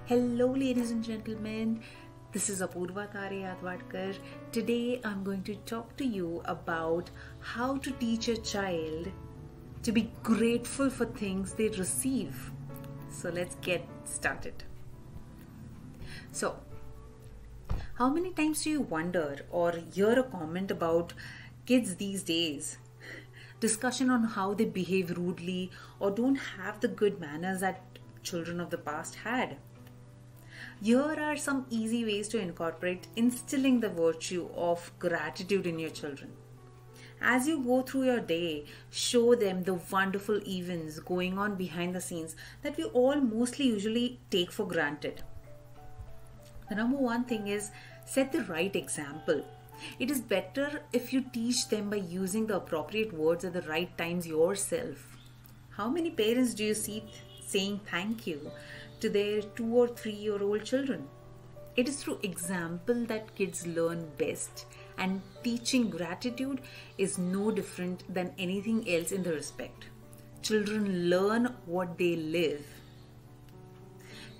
Hello, ladies and gentlemen. This is Apurva Tare Yadwadkar. Today, I'm going to talk to you about how to teach a child to be grateful for things they receive. So, let's get started. So, how many times do you wonder or hear a comment about kids these days? Discussion on how they behave rudely or don't have the good manners that children of the past had. Here are some easy ways to incorporate instilling the virtue of gratitude in your children. As you go through your day, show them the wonderful events going on behind the scenes that we all mostly usually take for granted. The number one thing is set the right example. It is better if you teach them by using the appropriate words at the right times yourself. How many parents do you see saying thank you to their 2 or 3-year-old children? It is through example that kids learn best, and teaching gratitude is no different than anything else in the respect. Children learn what they live.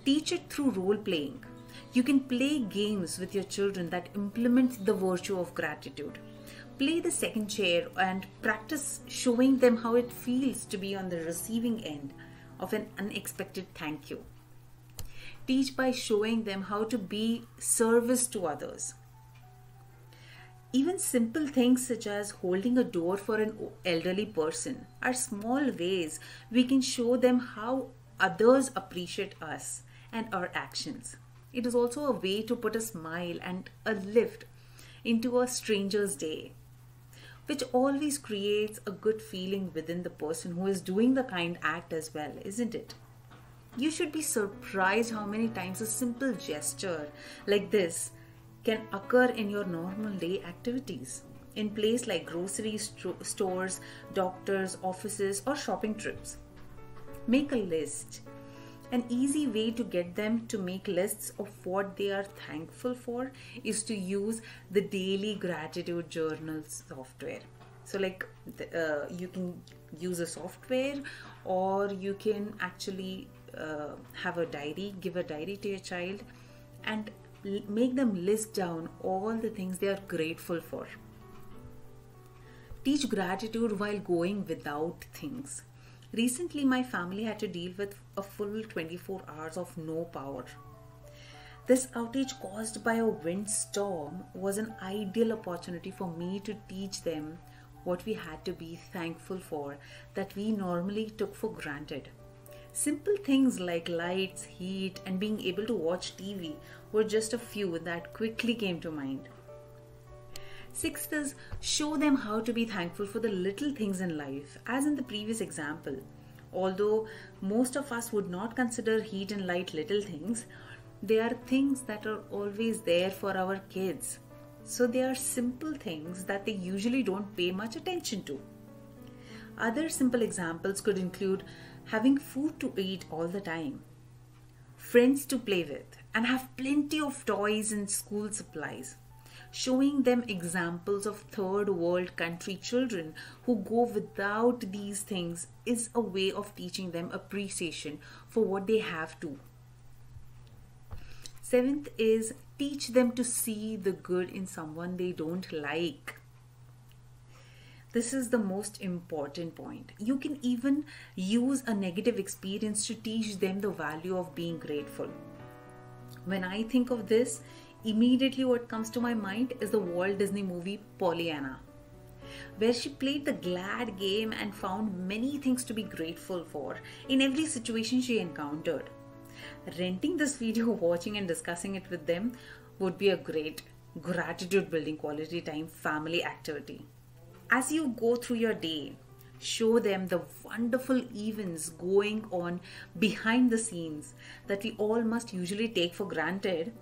Teach it through role playing. You can play games with your children that implement the virtue of gratitude. Play the second chair and practice showing them how it feels to be on the receiving end of an unexpected thank you. Teach by showing them how to be service to others. Even simple things such as holding a door for an elderly person are small ways we can show them how others appreciate us and our actions. It is also a way to put a smile and a lift into a stranger's day, which always creates a good feeling within the person who is doing the kind act as well, isn't it? You should be surprised how many times a simple gesture like this can occur in your normal day activities, in places like grocery stores, doctors, offices, or shopping trips. Make a list. An easy way to get them to make lists of what they are thankful for is to use the daily gratitude journal software. So you can use a software, or you can actually have a diary, give a diary to your child and make them list down all the things they are grateful for. Teach gratitude while going without things. Recently, my family had to deal with a full 24 hours of no power. This outage caused by a windstorm was an ideal opportunity for me to teach them what we had to be thankful for that we normally took for granted. Simple things like lights, heat, and being able to watch TV were just a few that quickly came to mind. Sixth is show them how to be thankful for the little things in life, as in the previous example. Although most of us would not consider heat and light little things, they are things that are always there for our kids. So they are simple things that they usually don't pay much attention to. Other simple examples could include having food to eat all the time, friends to play with, and have plenty of toys and school supplies. Showing them examples of third world country children who go without these things is a way of teaching them appreciation for what they have too. Seventh is teach them to see the good in someone they don't like. This is the most important point. You can even use a negative experience to teach them the value of being grateful. When I think of this, immediately what comes to my mind is the Walt Disney movie Pollyanna, where she played the glad game and found many things to be grateful for in every situation she encountered. Renting this video, watching and discussing it with them would be a great gratitude building quality time family activity. As you go through your day, show them the wonderful events going on behind the scenes that we all must usually take for granted.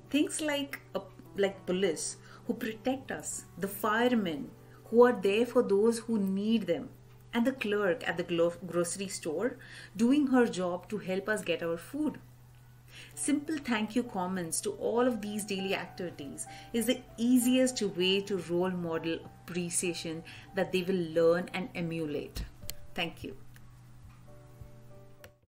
Things like police who protect us, the firemen who are there for those who need them, and the clerk at the grocery store doing her job to help us get our food. Simple thank you comments to all of these daily activities is the easiest way to role model appreciation that they will learn and emulate. Thank you.